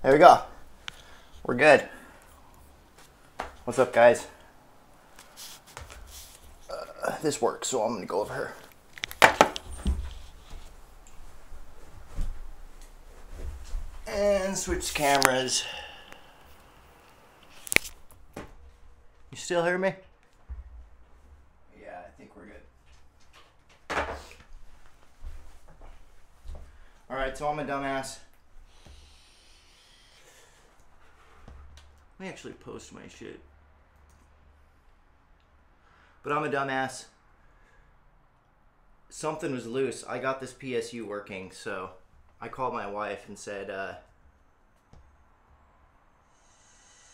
There we go. We're good. What's up, guys? This works, so I'm gonna go over here. And switch cameras. You still hear me? Yeah, I think we're good. Alright, so I'm a dumbass. Let me actually post my shit. But I'm a dumbass. Something was loose. I got this PSU working, so I called my wife and said,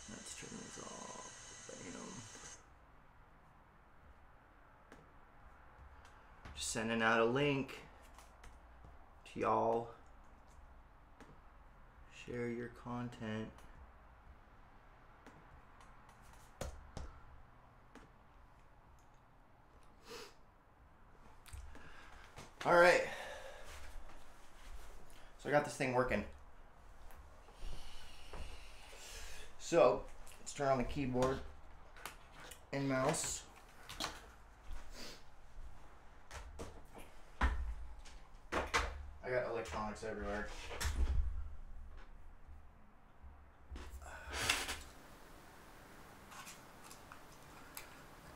let's turn this off. Bam. Just sending out a link to y'all. Share your content. All right. So I got this thing working. So let's turn on the keyboard and mouse. I got electronics everywhere.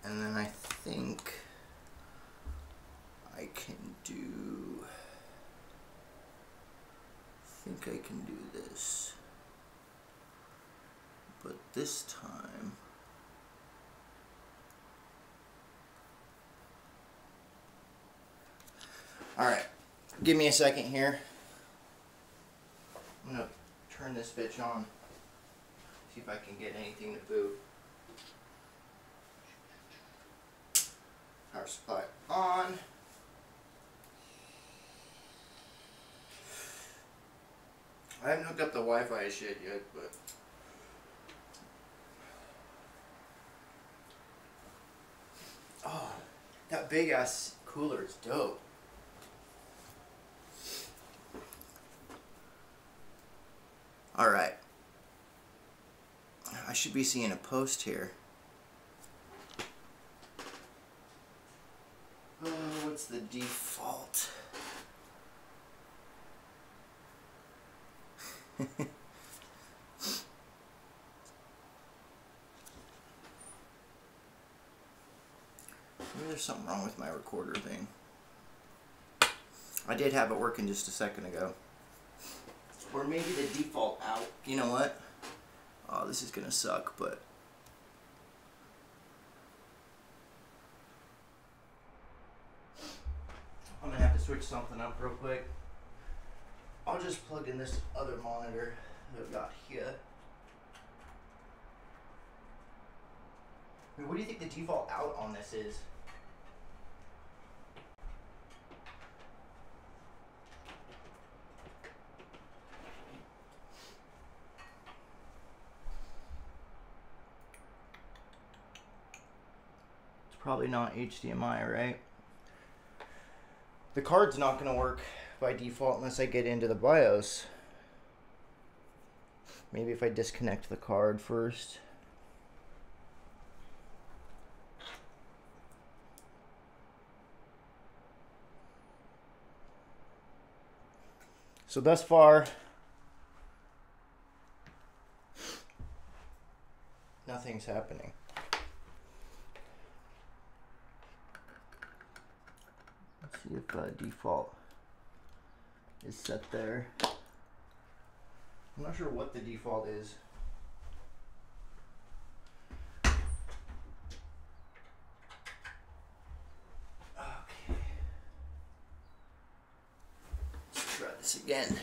And then I think I can do this, but this time alright, give me a second here. I'm gonna turn this bitch on, see if I can get anything to boot. Power supply on. I haven't hooked up the Wi-Fi shit yet, but oh, that big ass cooler is dope. All right, I should be seeing a post here. Oh, what's the default? Maybe there's something wrong with my recorder thing. I did have it working just a second ago. Or maybe the default out. You know what? Oh, this is gonna suck, but I'm gonna have to switch something up real quick. I'll just plug in this other monitor that I've got here. What do you think the default out on this is? It's probably not HDMI, right? The card's not going to work by default unless I get into the BIOS. Maybe if I disconnect the card first. So thus far, nothing's happening. Let's see if default is set there. I'm not sure what the default is. Okay. Let's try this again.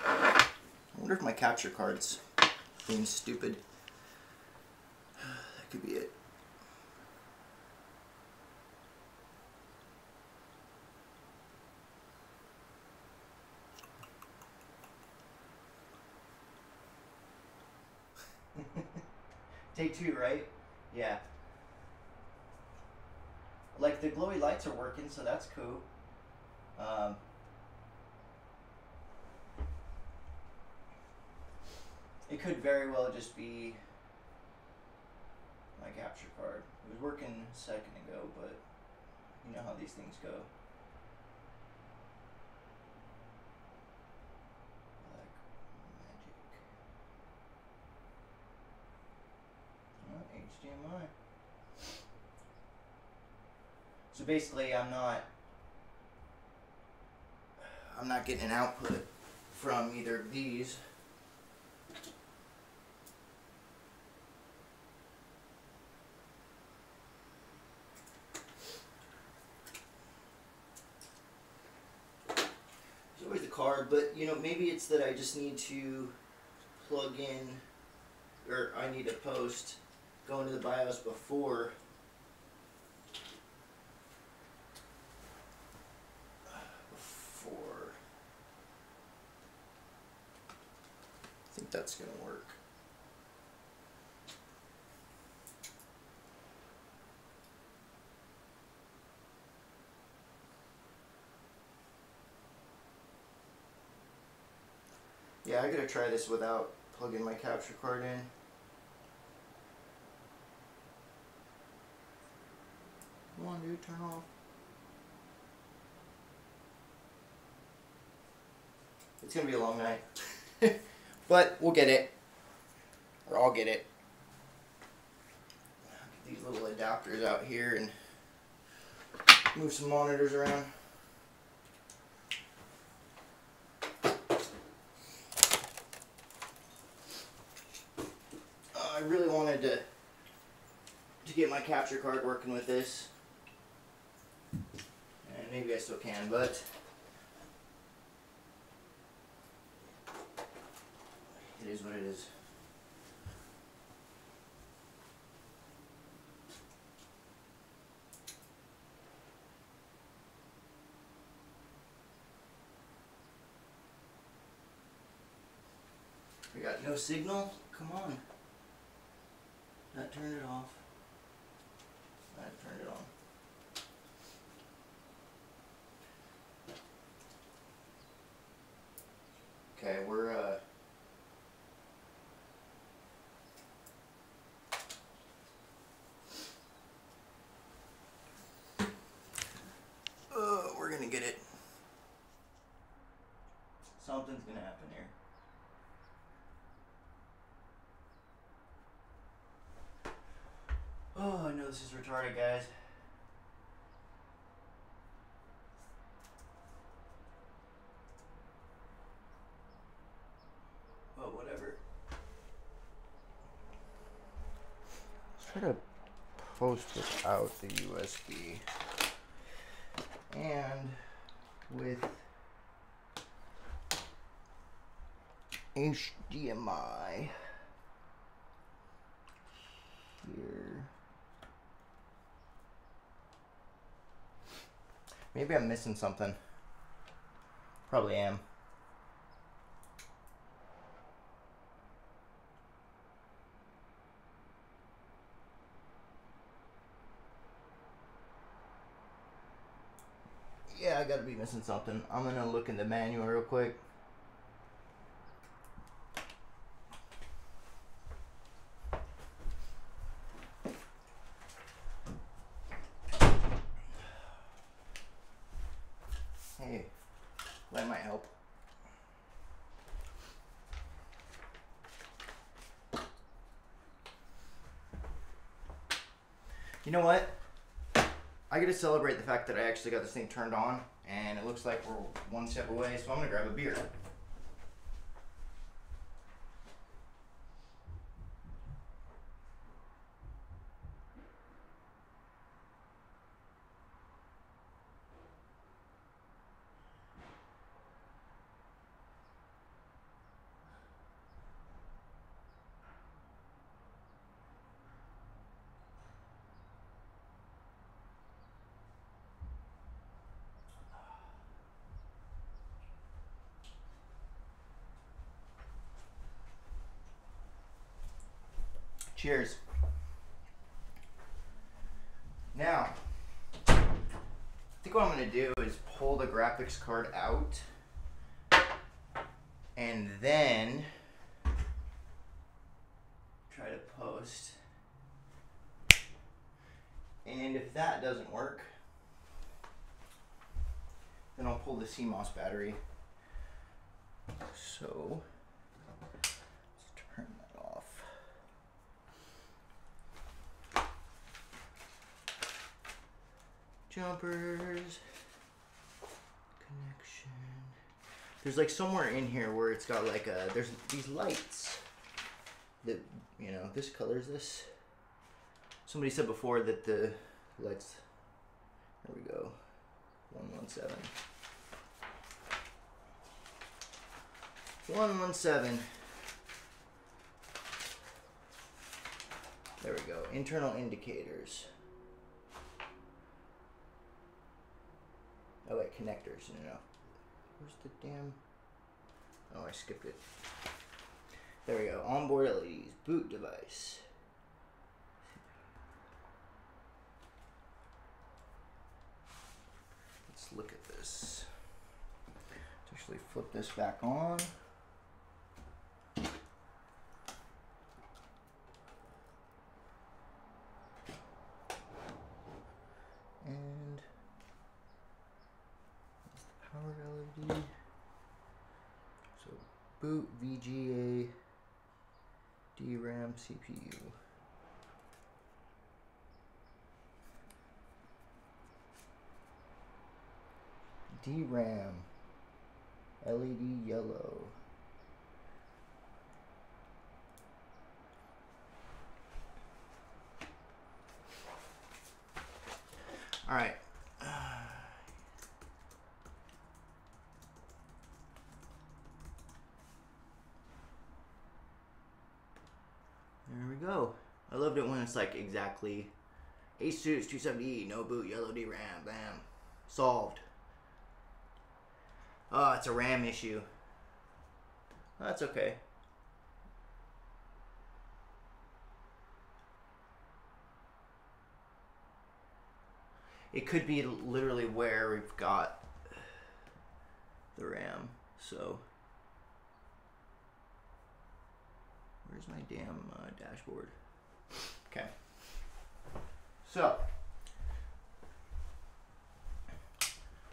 I wonder if my capture card's being stupid. That could be it. Take two, right? Yeah. Like the glowy lights are working, so that's cool. It could very well just be my capture card. It was working a second ago, but you know how these things go. Like magic. Oh, HDMI. So basically, I'm not getting an output from either of these. There's always the card, but you know, maybe it's that I just need to plug in, or I need to post, go into the BIOS before I think that's going to work. Yeah, I gotta try this without plugging my capture card in. Come on, dude, turn off. It's gonna be a long night. But we'll get it. Or I'll get it. Get these little adapters out here and move some monitors around. I really wanted to get my capture card working with this. And maybe I still can, but it is what it is. We got no signal? Come on. That turned it off. That turned it on. Okay, we're gonna get it. Something's gonna happen here. Oh, I know this is retarded, guys. But whatever. Let's try to post without the USB. And with HDMI here. Maybe I'm missing something. Probably am. Yeah, I gotta be missing something. I'm gonna look in the manual real quick. Hey, that might help. You know what? I gotta celebrate the fact that I actually got this thing turned on, and it looks like we're one step away, so I'm gonna grab a beer. Cheers. Now, I think what I'm going to do is pull the graphics card out and then try to post. And if that doesn't work, then I'll pull the CMOS battery. So let's turn that off. Jumpers, connection. There's like somewhere in here where it's got like a, there's these lights that, you know, this color's this. Somebody said before that the lights, there we go, 117. 117. There we go, internal indicators. Oh wait, connectors, no. Where's the damn, oh I skipped it. There we go, onboard LEDs, boot device. Let's look at this. Let's actually flip this back on. And that's the power LED. So boot, VGA, DRAM, CPU. DRAM, LED yellow. All right. There we go. I loved it when it's like exactly Asus 270E, no boot, yellow DRAM, bam, solved. Oh, it's a RAM issue. That's okay. It could be literally where we've got the RAM. So, where's my damn dashboard? Okay. So,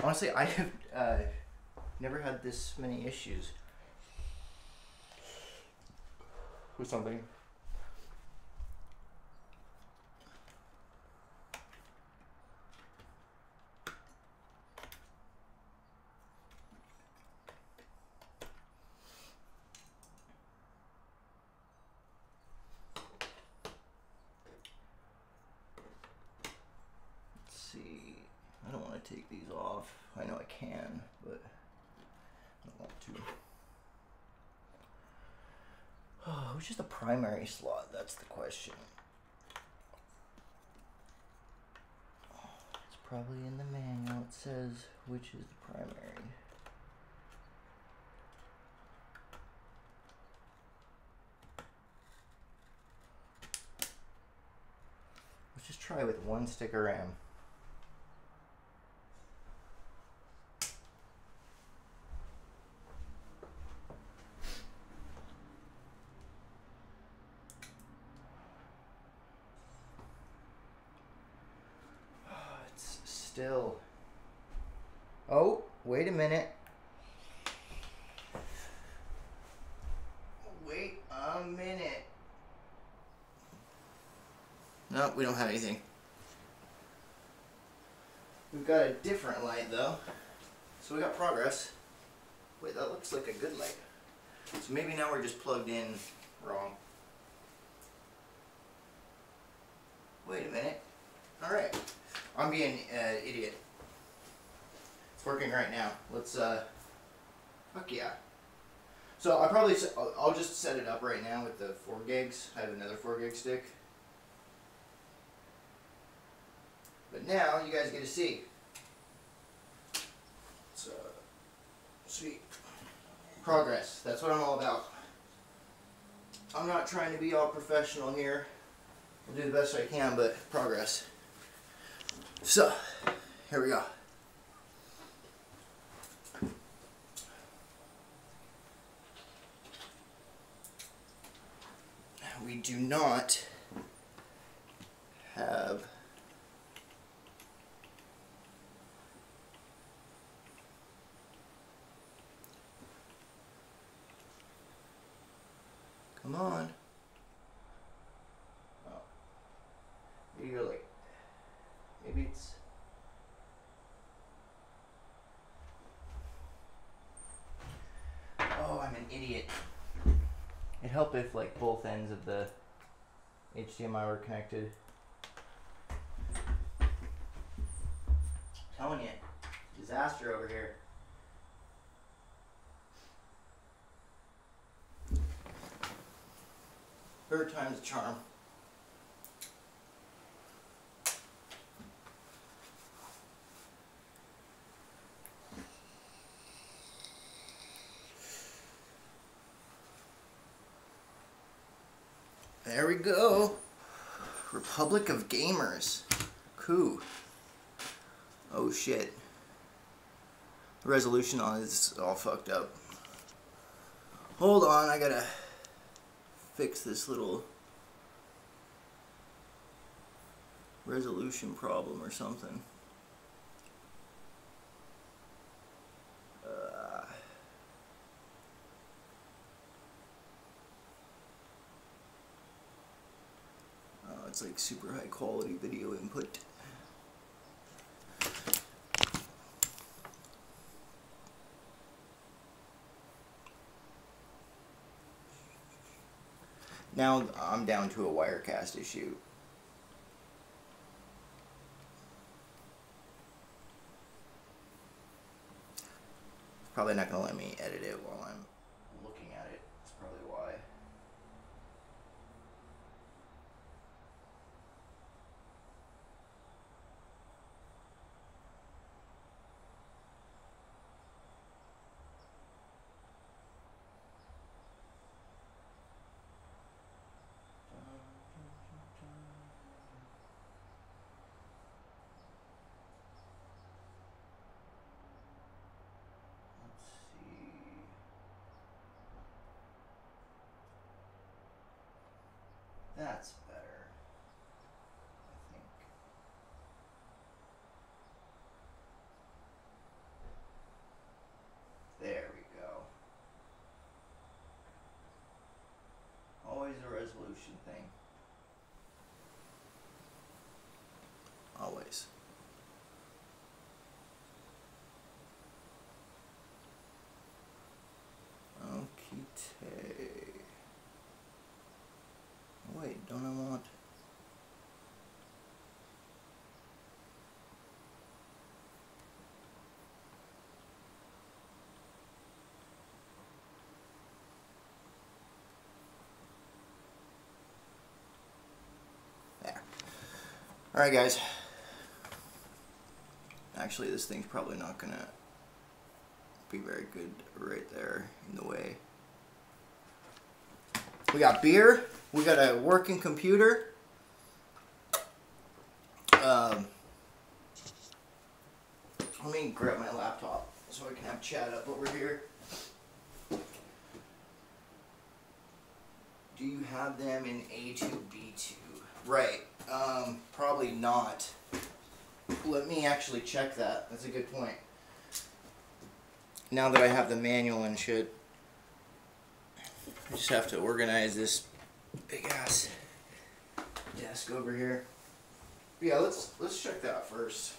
honestly, I have never had this many issues with something. Let's see. I don't want to take these off. I know I can, but I don't want to. Oh, which is the primary slot? That's the question. It's probably in the manual. It says which is the primary. Let's just try with one stick of RAM. Still. Oh, wait a minute. Wait a minute. No, we don't have anything. We've got a different light though. So we got progress. Wait, that looks like a good light. So maybe now we're just plugged in wrong. Wait a minute. Alright. I'm being an idiot. It's working right now. Let's, fuck yeah. So I'll just set it up right now with the 4 gigs. I have another 4 gig stick. But now you guys get to see. It's, sweet. Progress. That's what I'm all about. I'm not trying to be all professional here. I'll do the best I can, but progress. So, here we go. We do not have come on. Oh. Maybe you're like, maybe it's oh, I'm an idiot. It'd help if like both ends of the HDMI were connected. I'm telling you, disaster over here. Third time's a charm. There we go. Republic of Gamers. Cool. Oh shit. The resolution on it is all fucked up. Hold on, I gotta fix this little resolution problem or something. It's like super high quality video input. Now I'm down to a Wirecast issue. It's probably not going to let me edit it while I'm looking at it. That's probably why. That's better, I think. There we go. Always a resolution thing. Always. Okay. Wait, don't I want... There. Alright guys. Actually, this thing's probably not gonna be very good right there in the way. We got beer. We got a working computer. Let me grab my laptop so I can have chat up over here. Do you have them in A2, B2? Right. Probably not. Let me actually check that. That's a good point. Now that I have the manual and shit, I just have to organize this big ass desk over here. But yeah, let's check that first.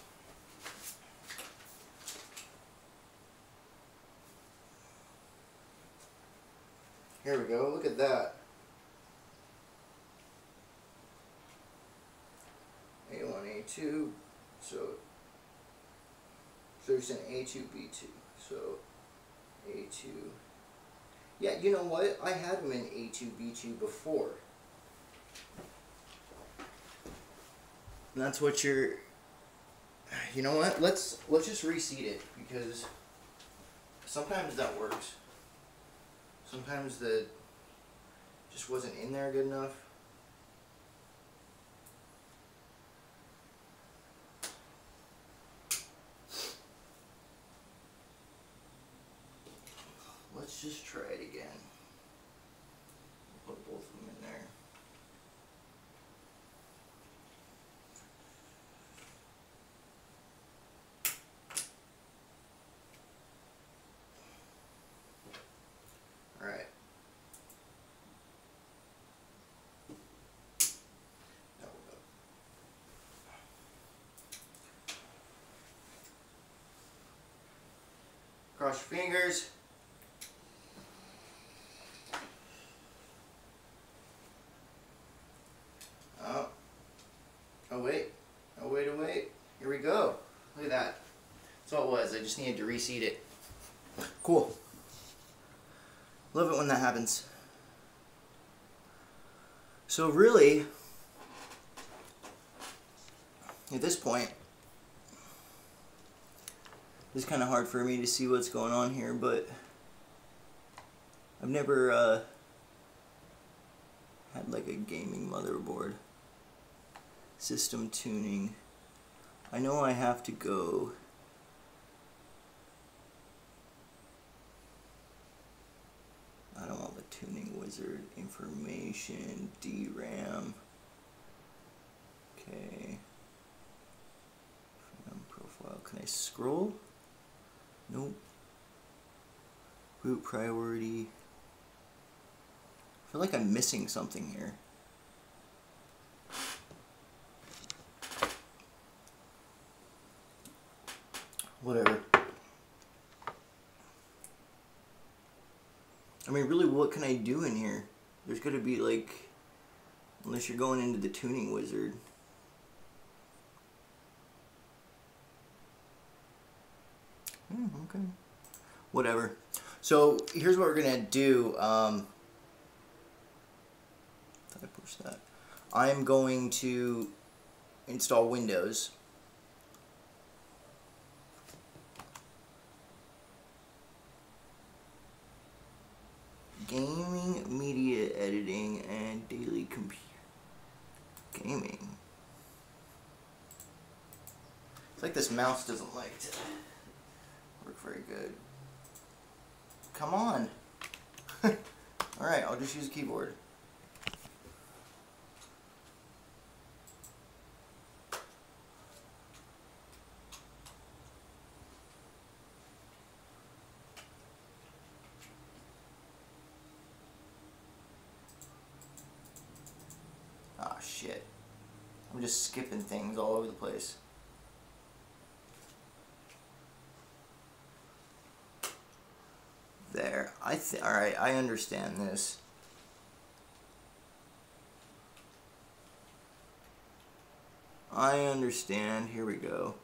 Here we go. Look at that. A1, A2. So you're saying A2, B2. So A2. Yeah, you know what? I had them in A2, B2 before. And that's what you're... You know what? Let's just reseat it, because sometimes that works. Sometimes the just wasn't in there good enough. just try it again. Put both of them in there. All right. Now we're good. Cross your fingers. Oh wait. Oh wait, oh wait. Here we go. Look at that. That's all it was. I just needed to reseat it. Cool. Love it when that happens. So really, at this point, it's kind of hard for me to see what's going on here, but I've never had like a gaming motherboard. System tuning. I know I have to go I don't want the tuning wizard information, DRAM. Okay. Profile. Can I scroll? Nope. Boot priority. I feel like I'm missing something here. Whatever. I mean, really, what can I do in here? There's got to be, like, unless you're going into the tuning wizard. Okay. Whatever. So, here's what we're going to do. Thought I pushed that. I'm going to install Windows. Gaming, media editing, and daily gaming. It's like this mouse doesn't like to work very good. Come on. Alright, I'll just use a keyboard. Ah, shit. I'm just skipping things all over the place. There. Alright, I understand this. I understand. Here we go.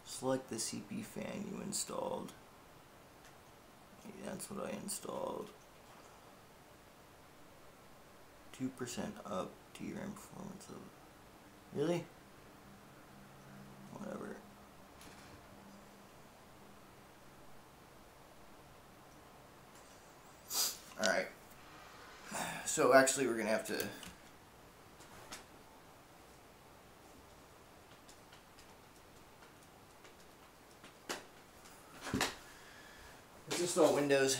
Select the CP fan you installed. Yeah, that's what I installed. 2% up DRAM performance of... Really? Whatever. Alright. So actually we're going to have to... Let's install Windows.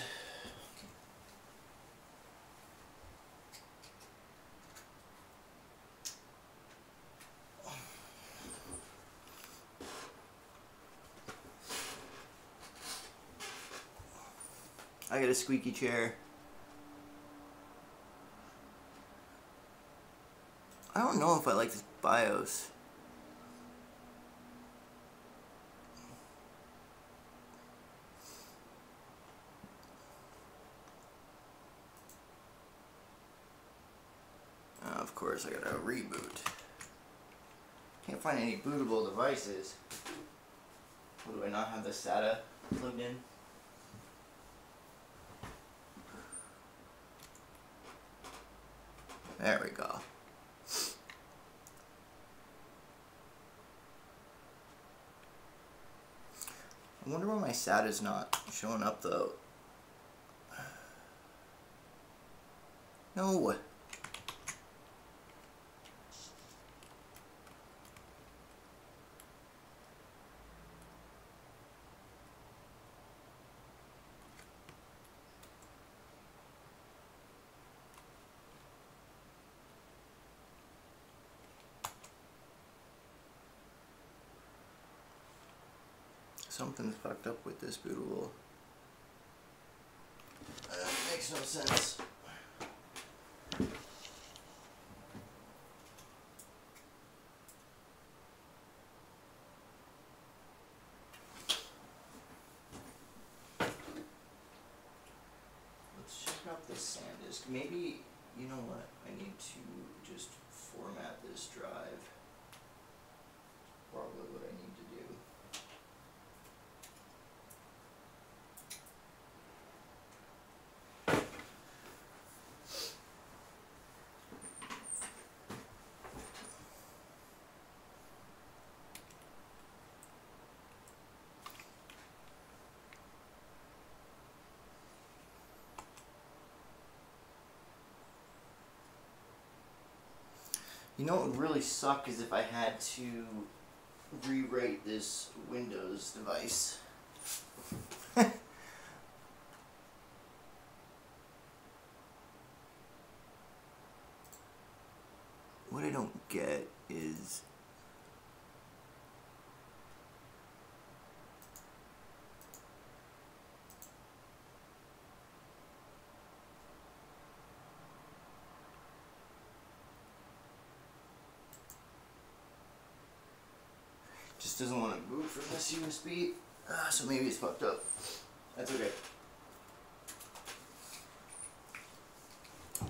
I got a squeaky chair. I don't know if I like this BIOS. Of course, I gotta reboot. Can't find any bootable devices. What, do I not have the SATA plugged in? There we go. I wonder why my SATA's not showing up though. No. Something's fucked up with this bootable. Makes no sense. Let's check out this SanDisk. Maybe, you know what? I need to just format this drive. Probably what I need to do. You know what would really suck is if I had to re-rate this Windows device. What I don't get is just doesn't want to boot from this USB, so maybe it's fucked up. That's okay.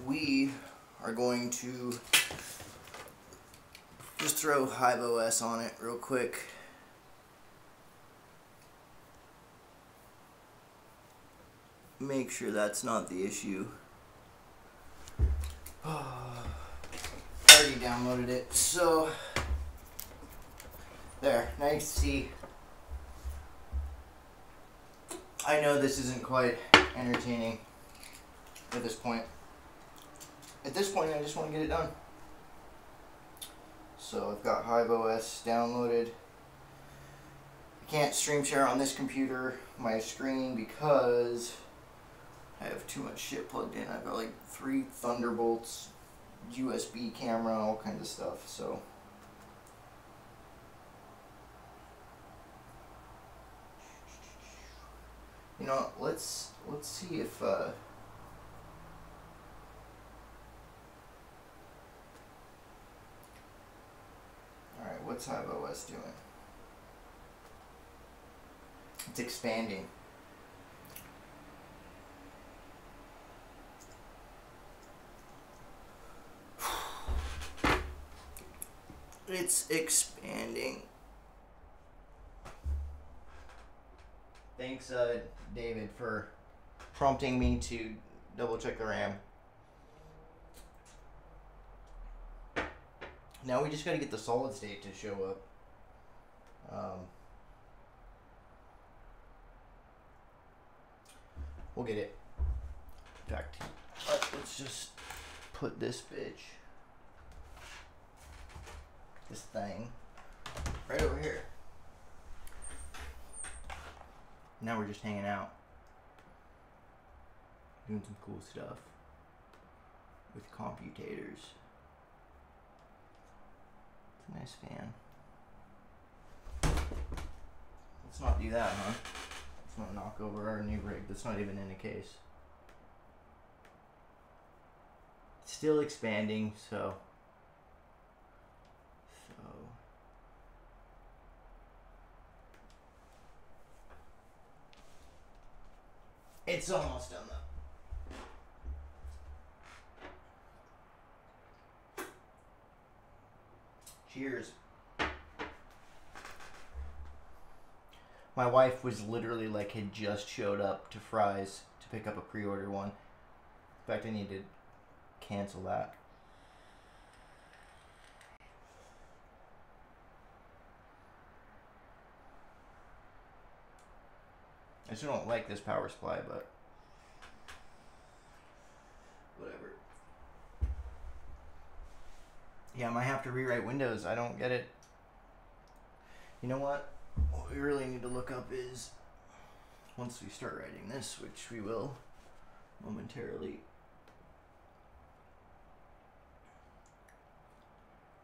We are going to just throw HiveOS on it real quick. Make sure that's not the issue. I already downloaded it, so there, now you can see. I know this isn't quite entertaining at this point. At this point, I just want to get it done. So I've got HiveOS downloaded. I can't stream share on this computer, my screen, because I have too much shit plugged in. I've got like 3 Thunderbolts, USB camera, all kinds of stuff. So you know, let's see if alright, what's HiveOS doing? It's expanding. It's expanding. Thanks, David, for prompting me to double check the RAM. Now we just gotta get the solid state to show up. We'll get it. In fact, let's just put this bitch, this thing, right over here. Now we're just hanging out, doing some cool stuff with computators. It's a nice fan. Let's not do that, huh? Let's not knock over our new rig. That's not even in the case. It's still expanding, so it's almost done though. Cheers. My wife was literally like, had just showed up to Fry's to pick up a pre-order one. In fact, I need to cancel that. I still don't like this power supply, but whatever. Yeah, I might have to rewrite Windows. I don't get it. You know what? What we really need to look up is, once we start writing this, which we will momentarily.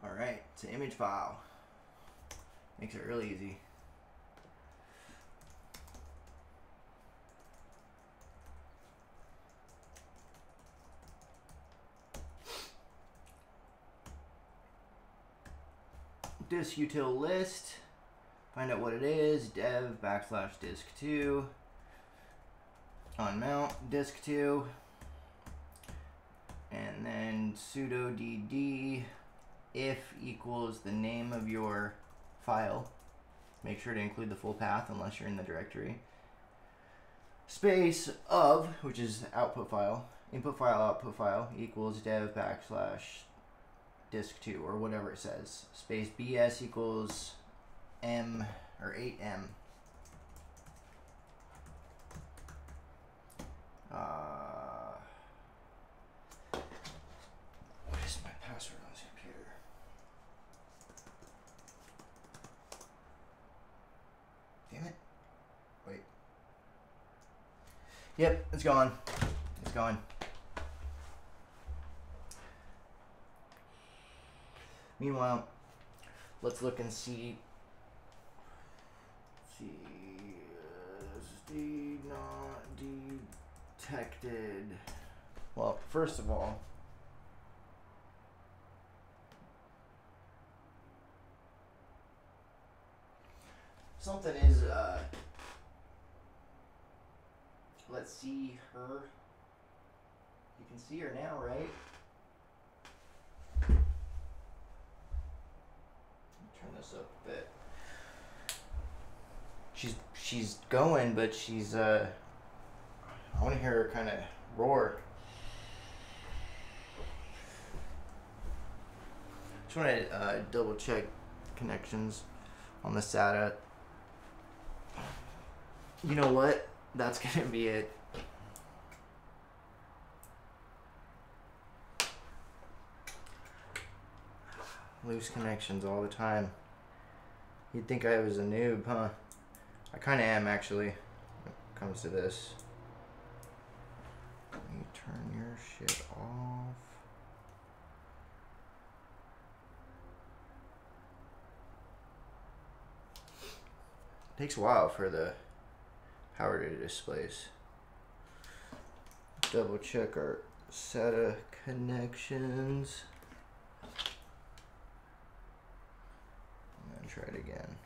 Alright, it's an image file. Makes it really easy. Disk util list. Find out what it is. Dev / disk 2. On mount disk 2. And then sudo dd if equals the name of your file. Make sure to include the full path unless you're in the directory. Space of, which is output file, input file, output file, equals dev / disk 2, or whatever it says. Space bs equals m, or 8m. What is my password on this computer? Damn it. Wait. Yep, it's gone. It's gone. Meanwhile, let's look and see. CSD not detected. Well, first of all, something is, let's see her. You can see her now, right? Turn this up a bit. She's going, but she's I want to hear her kind of roar. Just want to double check connections on the SATA. You know what? That's gonna be it. Loose connections all the time. You'd think I was a noob, huh? I kind of am, actually, when it comes to this. Let me turn your shit off. It takes a while for the power to displace. Double check our SATA connections. And then try it again.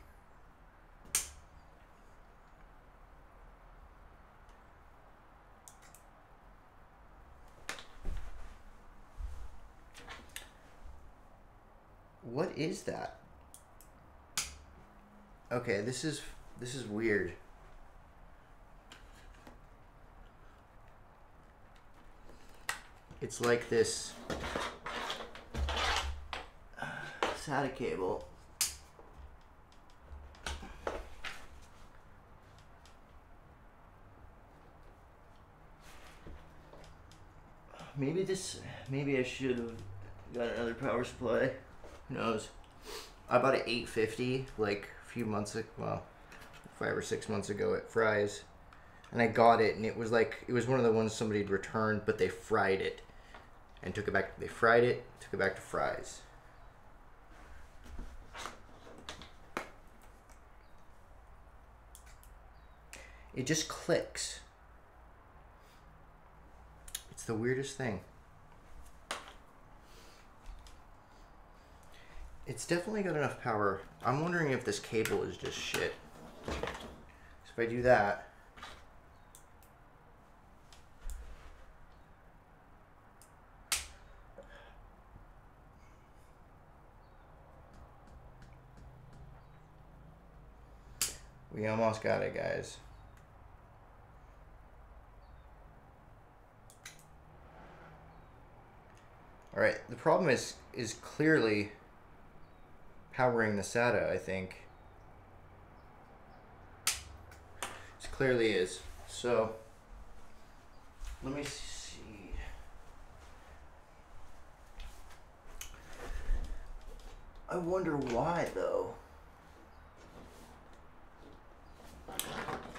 What is that? Okay, this is weird. It's like this SATA cable. Maybe I should have got another power supply. Who knows? I bought an 850 like a few months ago, well, 5 or 6 months ago at Fry's. And I got it, and it was one of the ones somebody had returned, but they fried it and took it back. They fried it, took it back to Fry's. It just clicks. It's the weirdest thing. It's definitely got enough power. I'm wondering if this cable is just shit. So if I do that, we almost got it, guys. All right, the problem is clearly powering the SATA, I think. It's clearly is. So let me see. I wonder why though.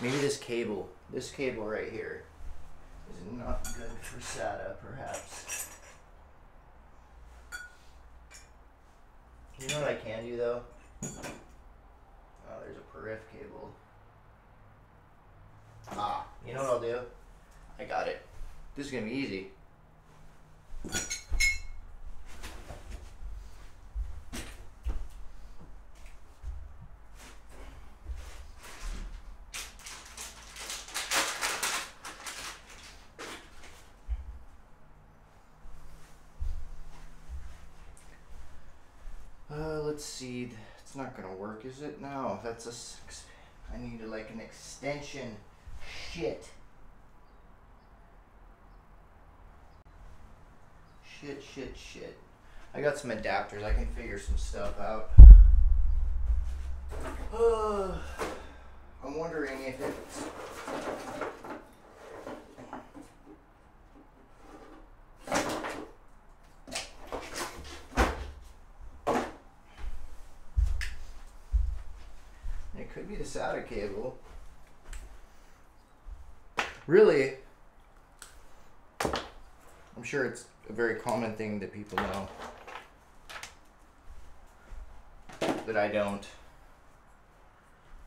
Maybe this cable right here is not good for SATA, perhaps. You know what I can do though? Oh, there's a peripheral cable. Ah, you know what I'll do? I got it. This is gonna be easy. Let's see. It's not gonna work, is it? No, that's I need like an extension. Shit. Shit. I got some adapters. I can figure some stuff out. I'm wondering if it's... It could be the SATA cable. Really, I'm sure it's a very common thing that people know. That I don't.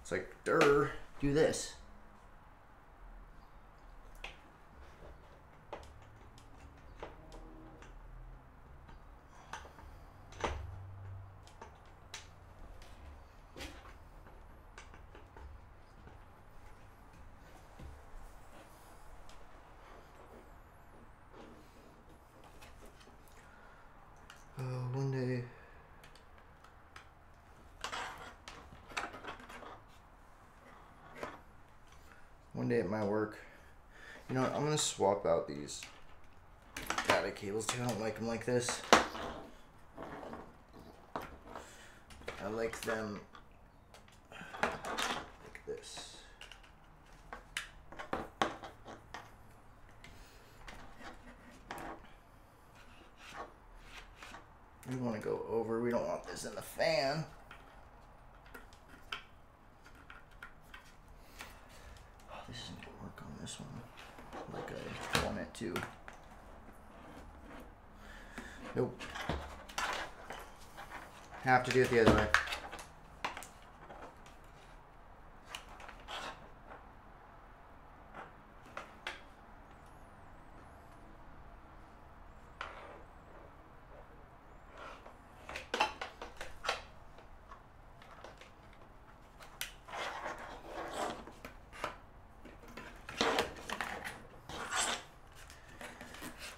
It's like, do this. One day it might work. You know what, I'm gonna swap out these data cables too. I don't like them like this. I like them like this. We want to go over. We don't want this in the fan. Oh, this isn't going to work on this one like I want it to. Nope. Have to do it the other way.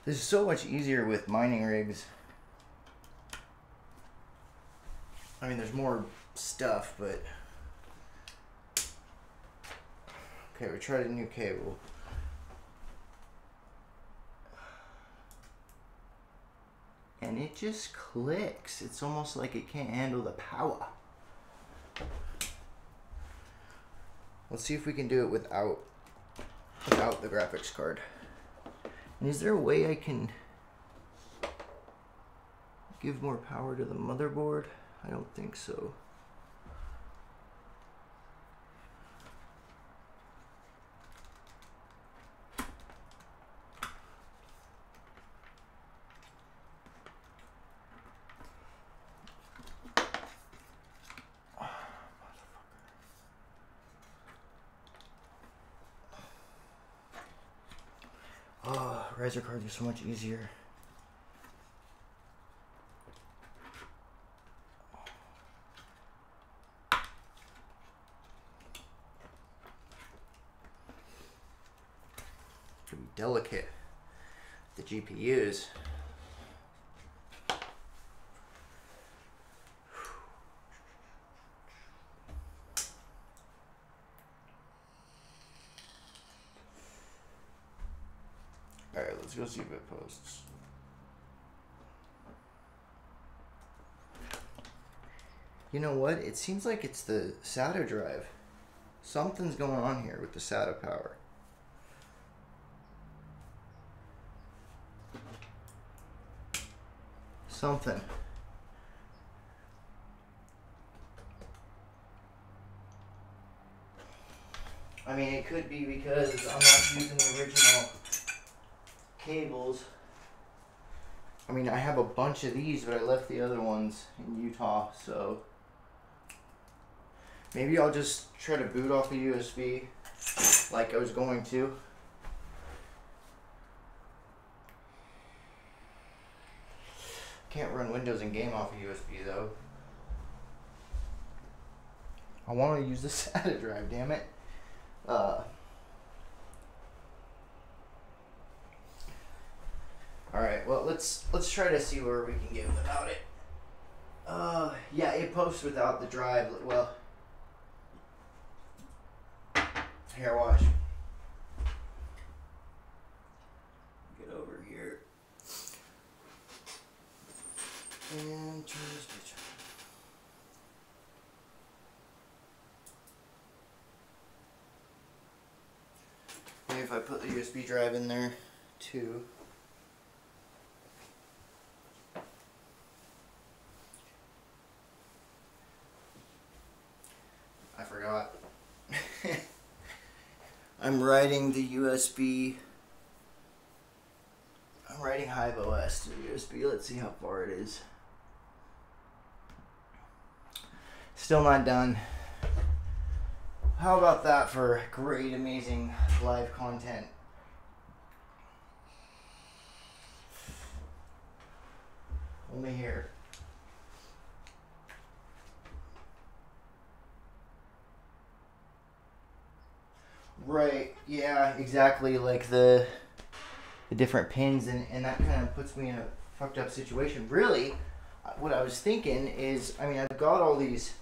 This is so much easier with mining rigs. I mean, there's more stuff, but... Okay, we tried a new cable. And it just clicks. It's almost like it can't handle the power. Let's see if we can do it without the graphics card. And is there a way I can give more power to the motherboard? I don't think so. Oh, riser cards are so much easier. Pretty delicate. The GPUs. Alright, let's go see if it posts. You know what? It seems like it's the SATA drive. Something's going on here with the SATA power. Something. I mean, it could be because I'm not using the original cables. I mean, I have a bunch of these, but I left the other ones in Utah, so maybe I'll just try to boot off a USB like I was going to. Can't run Windows and game off a USB though. I want to use the SATA drive, damn it. Alright, well let's try to see where we can get without it. Yeah, it posts without the drive. Well, here, watch. Get over here. And turn this bitch on. Maybe if I put the USB drive in there too. I forgot. I'm writing the USB. I'm writing HiveOS to the USB. Let's see how far it is. Still not done. How about that for great, amazing live content? Only here. Right, yeah, exactly, like the different pins, and that kind of puts me in a fucked up situation. Really, what I was thinking is, I mean, I've got all these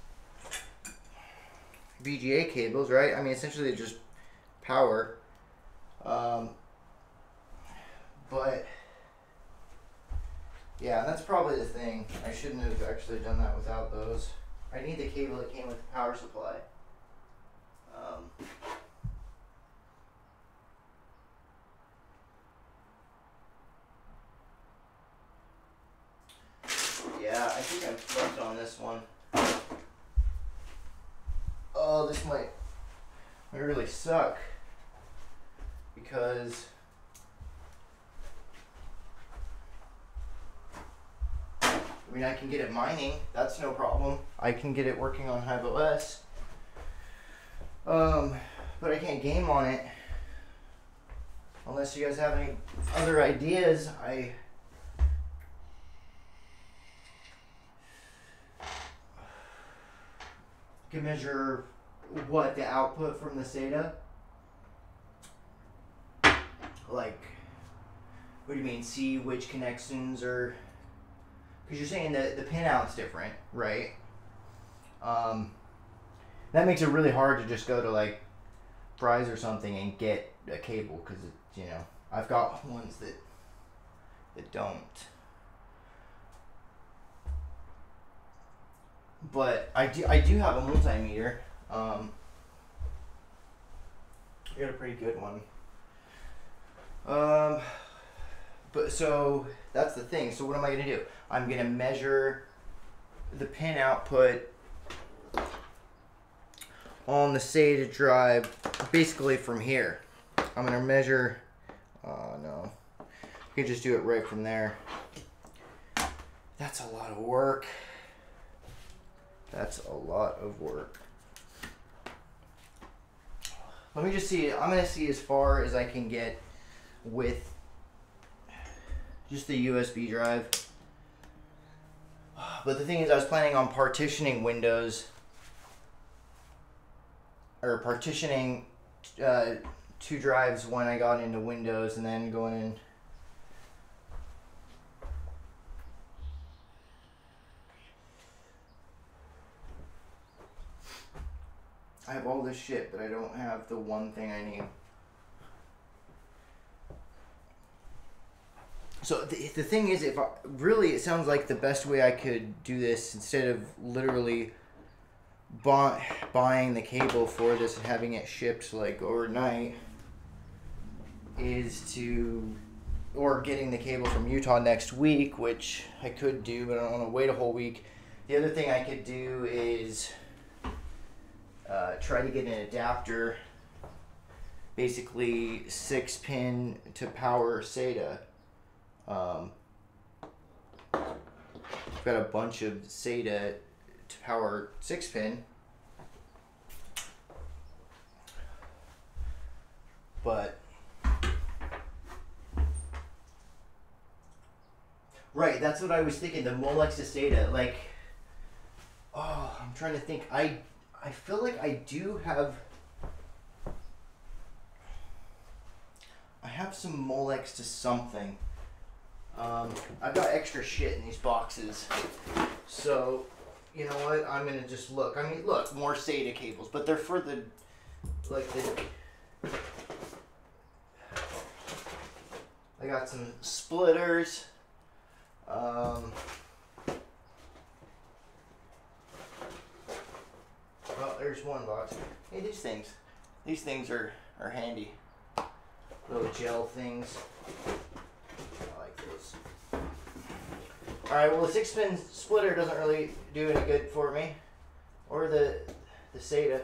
VGA cables, right? I mean, essentially they're just power. But yeah, that's probably the thing. I shouldn't have actually done that without those. I need the cable that came with the power supply. Yeah, I think I'm fucked on this one. Oh, this might really suck because I mean, I can get it mining. That's no problem. I can get it working on HiveOS. But I can't game on it unless you guys have any other ideas. I can measure what the output from the SATA. Like, what do you mean? See which connections are, because you're saying that the pin out's different, right? That makes it really hard to just go to like Fry's or something and get a cable, because you know, I've got ones that don't. But I do have a multimeter. I got a pretty good one. But so that's the thing. So what am I gonna do? I'm gonna measure the pin output on the SATA drive, basically from here. I'm gonna measure. No, you can just do it right from there. That's a lot of work. That's a lot of work. Let me just see. I'm going to see as far as I can get with just the USB drive. But the thing is, I was planning on partitioning Windows, or partitioning two drives when I got into Windows, and then going in. I have all this shit, but I don't have the one thing I need. So the thing is, if I, really, it sounds like the best way I could do this, instead of literally buying the cable for this and having it shipped like overnight is or getting the cable from Utah next week, which I could do, but I don't want to wait a whole week. The other thing I could do is try to get an adapter, basically 6-pin to power SATA. I've got a bunch of SATA to power 6-pin, but right, that's what I was thinking. The Molex to SATA, like, oh, I'm trying to think. I feel like I do have. I have some Molex to something. I've got extra shit in these boxes, so you know what? I'm gonna just look. I mean, look, more SATA cables, but they're for the I got some splitters. Well, there's one box. Hey, these things are handy. Little gel things. I like those. Alright, well, the 6-pin splitter doesn't really do any good for me. Or the SATA.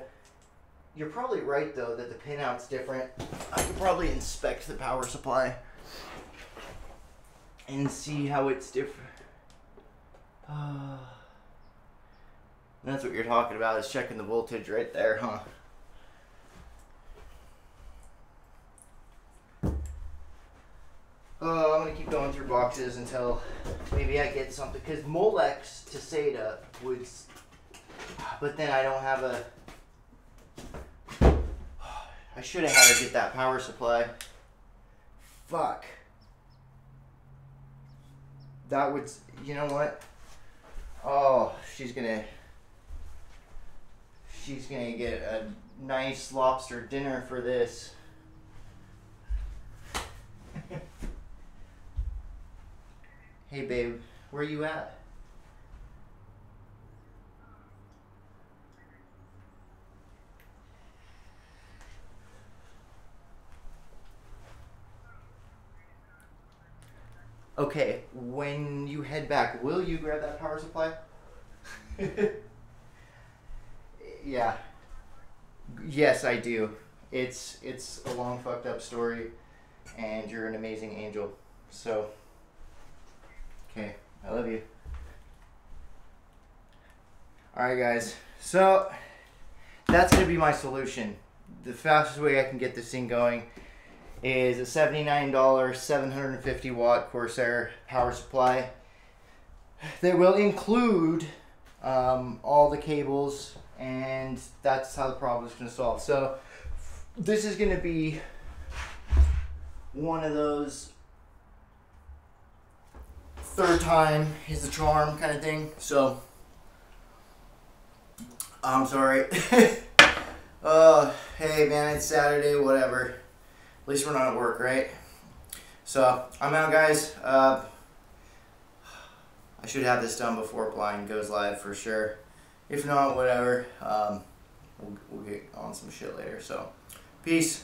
You're probably right, though, that the pinout's different. I could probably inspect the power supply and see how it's different. That's what you're talking about, is checking the voltage right there, huh? Oh, I'm gonna keep going through boxes until maybe I get something, because Molex to SATA would, but then I don't have a, I should have had her get that power supply. Fuck. That would, you know what? Oh, she's gonna get a nice lobster dinner for this. Hey babe, where you at? Okay, when you head back, will you grab that power supply? Yeah. Yes, I do. It's a long fucked up story, and you're an amazing angel. So, okay, I love you. Alright guys, so that's going to be my solution. The fastest way I can get this thing going is a $79 750 watt Corsair power supply that will include all the cables, and that's how the problem is going to solve. So this is going to be one of those third time is the charm kind of thing. So I'm sorry. Hey man, it's Saturday, whatever. At least we're not at work, right? So I'm out, guys. I should have this done before Blind goes live for sure. If not, whatever. We'll get on some shit later. So peace.